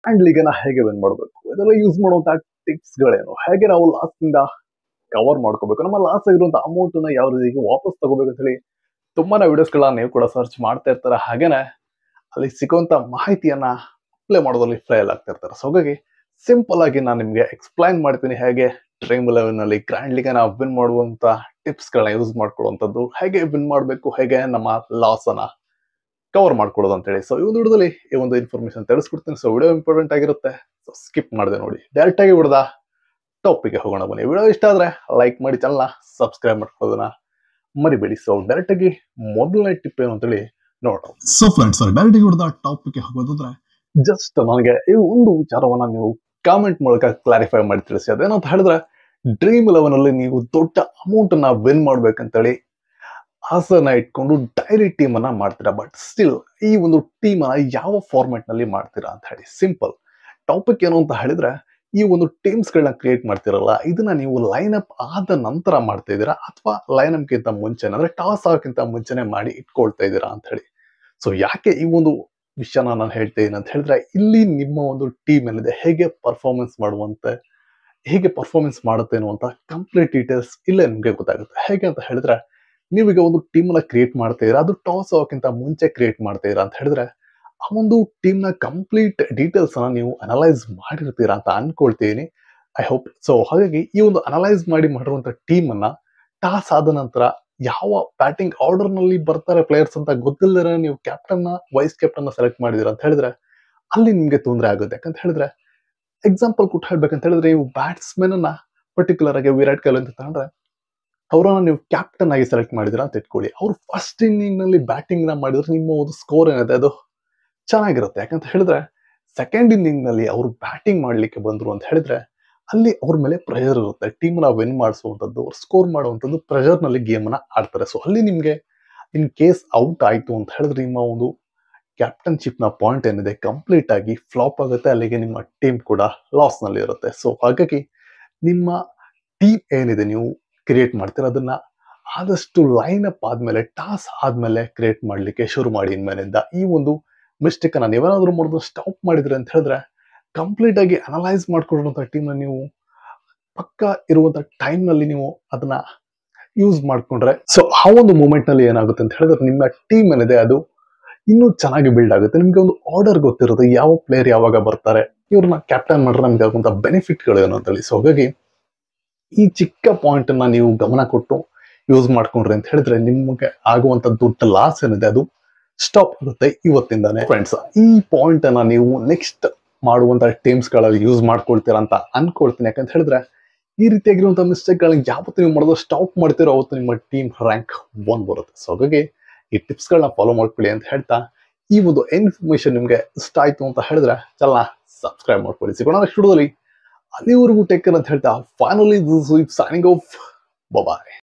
And ಲೀಗನ್ನ ಹೇಗೆ win ಮಾಡಬೇಕು, ಇದೆಲ್ಲ ಯೂಸ್ ಮಾಡುವಂತಹ ಟಿಪ್ಸ್ಗಳೇನು, ಹೇಗೆ ನಾವು ಲಾಸ್ಟ್ ಇಂದ ಕವರ್ ಮಾಡ್ಕೋಬೇಕು, ನಮ್ಮ ಲಾಸ್ ಆಗಿರುವಂತಹ ಅಮೌಂಟ್ ನ ಯಾವ ರೀತಿ ವಾಪಸ್ ತಗೋಬೇಕು ಅಂತ ಹೇಳಿ ತುಂಬಾನೇ ವಿಡಿಯೋಸ್ಗಳನ್ನ ನೀವು ಕೂಡ ಸರ್ಚ್ ಮಾಡ್ತಾ ಇರ್ತಾರೆ. ಹಾಗೇನೆ ಅಲ್ಲಿ ಸಿಗುವಂತ ಮಾಹಿತಿಯನ್ನ ಅಪ್ಲೈ ಮಾಡೋದ್ರಲ್ಲಿ ಫೇಲ್ ಆಗ್ತಾ ಇರ್ತಾರೆ. ಸೊ ಹಾಗಾಗಿ ಸಿಂಪಲ್ ಆಗಿ ನಾನು ನಿಮ್ಗೆ ಎಕ್ಸ್ಪ್ಲೈನ್ ಮಾಡ್ತೀನಿ ಹೇಗೆ ಡ್ರೀಮ್ 11 ನಲ್ಲಿ ಗ್ರ್ಯಾಂಡ್ ಲೀಗ್ ನ ವಿನ್ ಮಾಡುವಂತ ಟಿಪ್ಸ್ ಗಳನ್ನ ಯೂಸ್ ಮಾಡ್ಕೊಳ್ಳುವಂತದ್ದು, ಹೇಗೆ ವಿನ್ ಮಾಡಬೇಕು, ಹೇಗೆ ನಮ್ಮ ಲಾಸ್ ಅನ್ನ ಕವರ್ ಮಾಡ್ಕೊಳ್ಳೋದು ಅಂತ ಹೇಳಿ. ಸೊ ಈ ಒಂದು ವಿಡಿಯೋದಲ್ಲಿ ಈ ಒಂದು ಇನ್ಫಾರ್ಮೇಶನ್ ತಿಳಿಸ್ಕೊಡ್ತೀನಿ. ಸೊ ವಿಡಿಯೋ ಇಂಪಾರ್ಟೆಂಟ್ ಆಗಿರುತ್ತೆ, ಸೊ ಸ್ಕಿಪ್ ಮಾಡದೆ ನೋಡಿ. ಡೈರೆಕ್ಟ್ ಆಗಿ ಬಿಡದ ಟಾಪಿಕ್ ಹೋಗೋಣ ಬನ್ನಿ. ವಿಡಿಯೋ ಇಷ್ಟ ಆದ್ರೆ ಲೈಕ್ ಮಾಡಿ, ಚಾನಲ್ ಸಬ್ಸ್ಕ್ರೈಬ್ ಮಾಡ್ಕೊಳ್ಳೋದನ್ನ ಮರಿಬೇಡಿ. ಸೊ ಡೈರೆಕ್ಟ್ ಆಗಿ ಮೊದಲನೇ ಟಿಪ್ ಏನು ಅಂತೇಳಿ ನೋಡೋಣ. ಸೊ ಫ್ರೆಂಡ್ಸ್, ಡೈರೆಕ್ಟ್ ಆಗಿ ಬಿಡದ ಟಾಪಿಕ್ ಹೋಗೋದಾದ್ರೆ ಜಸ್ಟ್ ನನಗೆ ಈ ಒಂದು ವಿಚಾರವನ್ನ ನೀವು ಕಾಮೆಂಟ್ ಮೂಲಕ ಕ್ಲಾರಿಫೈ ಮಾಡಿ ತಿಳಿಸಿ. ಅದೇನಂತ ಹೇಳಿದ್ರೆ, ಡ್ರೀಮ್ 11 ಅಲ್ಲಿ ನೀವು ದೊಡ್ಡ ಅಮೌಂಟ್ ಅನ್ನ ವಿನ್ ಮಾಡ್ಬೇಕಂತೇಳಿ ಆಸೆನ ಇಟ್ಕೊಂಡು ಡೈರಿ ಟೀಮ್ ಅನ್ನ ಮಾಡ್ತೀರಾ. ಬಟ್ ಸ್ಟಿಲ್ ಈ ಒಂದು ಟೀಮ್ ಅನ್ನ ಯಾವ ಫಾರ್ಮೆಟ್ ನಲ್ಲಿ ಮಾಡ್ತೀರಾ ಅಂತ ಹೇಳಿ. ಸಿಂಪಲ್ ಟಾಪಿಕ್ ಏನು ಅಂತ ಹೇಳಿದ್ರೆ, ಈ ಒಂದು ಟೀಮ್ಸ್ ಗಳನ್ನ ಕ್ರಿಯೇಟ್ ಮಾಡ್ತಿರಲ್ಲ, ಇದನ್ನ ನೀವು ಲೈನ್ ಅಪ್ ಆದ ನಂತರ ಮಾಡ್ತಾ ಇದ್ದೀರಾ ಅಥವಾ ಲೈನ್ ಅಪ್ ಗಿಂತ ಮುಂಚೆನೆ, ಅಂದ್ರೆ ಟಾಸ್ ಆಗೋಕ್ಕಿಂತ ಮುಂಚೆನೆ ಮಾಡಿ ಇಟ್ಕೊಳ್ತಾ ಇದ್ದೀರಾ ಅಂತ ಹೇಳಿ. ಸೊ ಯಾಕೆ ಈ ಒಂದು ವಿಷಯನ ನಾನು ಹೇಳ್ತಾ ಇದ್ದೀನಿ ಅಂತ ಹೇಳಿದ್ರೆ, ಇಲ್ಲಿ ನಿಮ್ಮ ಒಂದು ಟೀಮ್ ಏನಿದೆ ಹೇಗೆ ಪರ್ಫಾರ್ಮೆನ್ಸ್ ಮಾಡುತ್ತೆ ಅನ್ನುವಂತ ಕಂಪ್ಲೀಟ್ ಡೀಟೇಲ್ಸ್ ಇಲ್ಲೇ ನಿಮ್ಗೆ ಗೊತ್ತಾಗುತ್ತೆ. ಹೇಗೆ ಅಂತ ಹೇಳಿದ್ರೆ, ನೀವೀಗ ಒಂದು ಟೀಮ್ ನ ಕ್ರಿಯೇಟ್ ಮಾಡ್ತಾ ಇದ್ದೀರಾ, ಅದು ಟಾಸ್ ಆಗೋಕ್ಕಿಂತ ಮುಂಚೆ ಕ್ರಿಯೇಟ್ ಮಾಡ್ತಾ ಇದ್ದೀರಾ ಅಂತ ಹೇಳಿದ್ರೆ, ಆ ಒಂದು ಟೀಮ್ ನ ಕಂಪ್ಲೀಟ್ ಡೀಟೇಲ್ಸ್ ಅನ್ನ ನೀವು ಅನಲೈಸ್ ಮಾಡಿರ್ತೀರಾ ಅಂತ ಅನ್ಕೊಳ್ತೀನಿ. I hope so. ಹಾಗಾಗಿ ಈ ಒಂದು ಅನಲೈಸ್ ಮಾಡಿರುವಂತ ಟೀಮ್ ಅನ್ನ ಟಾಸ್ ಆದ ನಂತರ ಯಾವ ಬ್ಯಾಟಿಂಗ್ ಆರ್ಡರ್ ನಲ್ಲಿ ಬರ್ತಾರೆ ಪ್ಲೇಯರ್ಸ್ ಅಂತ ಗೊತ್ತಿಲ್ಲದೆ ನೀವು ಕ್ಯಾಪ್ಟನ್ ನ ವೈಸ್ ಕ್ಯಾಪ್ಟನ್ ನ ಸೆಲೆಕ್ಟ್ ಮಾಡಿದಿರ ಅಂತ ಹೇಳಿದ್ರೆ ಅಲ್ಲಿ ನಿಮ್ಗೆ ತೊಂದರೆ ಆಗುತ್ತೆ. ಯಾಕಂತ ಹೇಳಿದ್ರೆ, ಎಕ್ಸಾಂಪಲ್ ಕೊಟ್ಟು ಹೇಳ್ಬೇಕಂತ ಹೇಳಿದ್ರೆ, ನೀವು ಬ್ಯಾಟ್ಸ್ಮನ್ ಅನ್ನ ಪರ್ಟಿಕ್ಯುಲರ್ ಆಗಿ ವಿರಾಟ್ ಕೊಹ್ಲಿ ಅಂತ ತಗೊಂಡ್ರೆ ಅವರನ್ನ ನೀವು ಕ್ಯಾಪ್ಟನ್ ಆಗಿ ಸೆಲೆಕ್ಟ್ ಮಾಡಿದಿರ ಅಂತ ಇಟ್ಕೊಳ್ಳಿ. ಅವ್ರು ಫಸ್ಟ್ ಇನ್ನಿಂಗ್ ನಲ್ಲಿ ಬ್ಯಾಟಿಂಗ್ ನ ಮಾಡಿದ್ರೆ ನಿಮ್ಮ ಒಂದು ಸ್ಕೋರ್ ಏನಿದೆ ಅದು ಚೆನ್ನಾಗಿರುತ್ತೆ. ಯಾಕಂತ ಹೇಳಿದ್ರೆ, ಸೆಕೆಂಡ್ ಇನ್ನಿಂಗ್ ನಲ್ಲಿ ಅವರು ಬ್ಯಾಟಿಂಗ್ ಮಾಡ್ಲಿಕ್ಕೆ ಬಂದ್ರು ಅಂತ ಹೇಳಿದ್ರೆ ಅಲ್ಲಿ ಅವ್ರ ಮೇಲೆ ಪ್ರೆಷರ್ ಇರುತ್ತೆ. ಟೀಮ್ ನ ವಿನ್ ಮಾಡಿಸುವಂತದ್ದು, ಸ್ಕೋರ್ ಮಾಡುವಂತದ್ದು ಪ್ರೆಷರ್ ನಲ್ಲಿ ಗೇಮ್ ನ ಆಡ್ತಾರೆ. ಸೊ ಅಲ್ಲಿ ನಿಮ್ಗೆ ಇನ್ ಕೇಸ್ ಔಟ್ ಆಯ್ತು ಅಂತ ಹೇಳಿದ್ರೆ ನಿಮ್ಮ ಒಂದು ಕ್ಯಾಪ್ಟನ್ಶಿಪ್ ನ ಪಾಯಿಂಟ್ ಏನಿದೆ ಕಂಪ್ಲೀಟ್ ಆಗಿ ಫ್ಲಾಪ್ ಆಗುತ್ತೆ. ಅಲ್ಲಿಗೆ ನಿಮ್ಮ ಟೀಮ್ ಕೂಡ ಲಾಸ್ ನಲ್ಲಿ ಇರುತ್ತೆ. ಸೊ ಹಾಗಾಗಿ ನಿಮ್ಮ ಟೀಮ್ ಏನಿದೆ ನೀವು ಕ್ರಿಯೇಟ್ ಮಾಡ್ತೀರಾ, ಅದನ್ನ ಆದಷ್ಟು ಲೈನ್ ಅಪ್ ಆದ್ಮೇಲೆ, ಟಾಸ್ ಆದ್ಮೇಲೆ ಕ್ರಿಯೇಟ್ ಮಾಡ್ಲಿಕ್ಕೆ ಶುರು ಮಾಡಿ. ಇನ್ಮೇಲಿಂದ ಈ ಒಂದು ಮಿಸ್ಟೇಕ್ ಅನ್ನ ನೀವೇನಾದ್ರೂ ಮಾಡೋದು ಸ್ಟಾಪ್ ಮಾಡಿದ್ರಿ ಅಂತ ಹೇಳಿದ್ರೆ, ಕಂಪ್ಲೀಟ್ ಆಗಿ ಅನಲೈಸ್ ಮಾಡ್ಕೊಂಡಿರುವಂತಹ ಟೀಮ್ ನ ನೀವು ಪಕ್ಕ ಇರುವಂತಹ ಟೈಮ್ ನಲ್ಲಿ ನೀವು ಅದನ್ನ ಯೂಸ್ ಮಾಡ್ಕೊಂಡ್ರೆ, ಸೊ ಆ ಒಂದು ಮೂಮೆಂಟ್ ನಲ್ಲಿ ಏನಾಗುತ್ತೆ ಅಂತ ಹೇಳಿದ್ರೆ, ನಿಮ್ಮ ಟೀಮ್ ಏನಿದೆ ಅದು ಇನ್ನೂ ಚೆನ್ನಾಗಿ ಬಿಲ್ಡ್ ಆಗುತ್ತೆ. ನಿಮ್ಗೆ ಒಂದು ಆರ್ಡರ್ ಗೊತ್ತಿರುತ್ತೆ, ಯಾವ ಪ್ಲೇಯರ್ ಯಾವಾಗ ಬರ್ತಾರೆ, ಇವ್ರನ್ನ ಕ್ಯಾಪ್ಟನ್ ಮಾಡಿದ್ರೆ ನಮ್ಗೆ ಆಗುವಂತ ಬೆನಿಫಿಟ್ಗಳು ಏನು ಅಂತ ಹೇಳಿ. ಸೊ ಹಾಗಾಗಿ ಈ ಚಿಕ್ಕ ಪಾಯಿಂಟ್ ಅನ್ನ ನೀವು ಗಮನ ಕೊಟ್ಟು ಯೂಸ್ ಮಾಡ್ಕೊಂಡ್ರಿ ಅಂತ ಹೇಳಿದ್ರೆ ನಿಮ್ಗೆ ಆಗುವಂತ ದೊಡ್ಡ ಲಾಸ್ ಏನಿದೆ ಅದು ಸ್ಟಾಪ್ ಆಗುತ್ತೆ ಇವತ್ತಿಂದಾನೆ. ಫ್ರೆಂಡ್ಸ್, ಈ ಪಾಯಿಂಟ್ ಅನ್ನ ನೀವು ನೆಕ್ಸ್ಟ್ ಮಾಡುವಂತ ಟೀಮ್ಸ್ ಗಳಲ್ಲಿ ಯೂಸ್ ಮಾಡ್ಕೊಳ್ತೀರಾ ಅಂತ ಅನ್ಕೊಳ್ತೀನಿ. ಯಾಕಂತ ಹೇಳಿದ್ರೆ, ಈ ರೀತಿಯಾಗಿರುವಂತಹ ಮಿಸ್ಟೇಕ್ ಗಳನ್ನ ಯಾವತ್ತು ನೀವು ಮಾಡೋದು ಸ್ಟಾಪ್ ಮಾಡ್ತೀರೋ ಅವತ್ತು ನಿಮ್ಮ ಟೀಮ್ ರ್ಯಾಂಕ್ 1 ಬರುತ್ತೆ. ಸೊ ಹಾಗಾಗಿ ಈ ಟಿಪ್ಸ್ ಗಳನ್ನ ಫಾಲೋ ಮಾಡ್ಕೊಳ್ಳಿ ಅಂತ ಹೇಳ್ತಾ, ಈ ಒಂದು ಇನ್ಫಾರ್ಮೇಶನ್ ನಿಮ್ಗೆ ಇಷ್ಟ ಆಯ್ತು ಅಂತ ಹೇಳಿದ್ರೆ ಚಾನಲ್ ಸಬ್ಸ್ಕ್ರೈಬ್ ಮಾಡ್ಕೊಳ್ಳಿ. ಸಿಗೋಣ ನೆಕ್ಸ್ಟ್ ವಿಡಿಯೋದಲ್ಲಿ. ಅಲ್ಲಿವರೆಗೂ ಟೇಕ್ ಕೇರ್ ಅಂತ ಹೇಳ್ತಾ, finally this is signing off. Bye.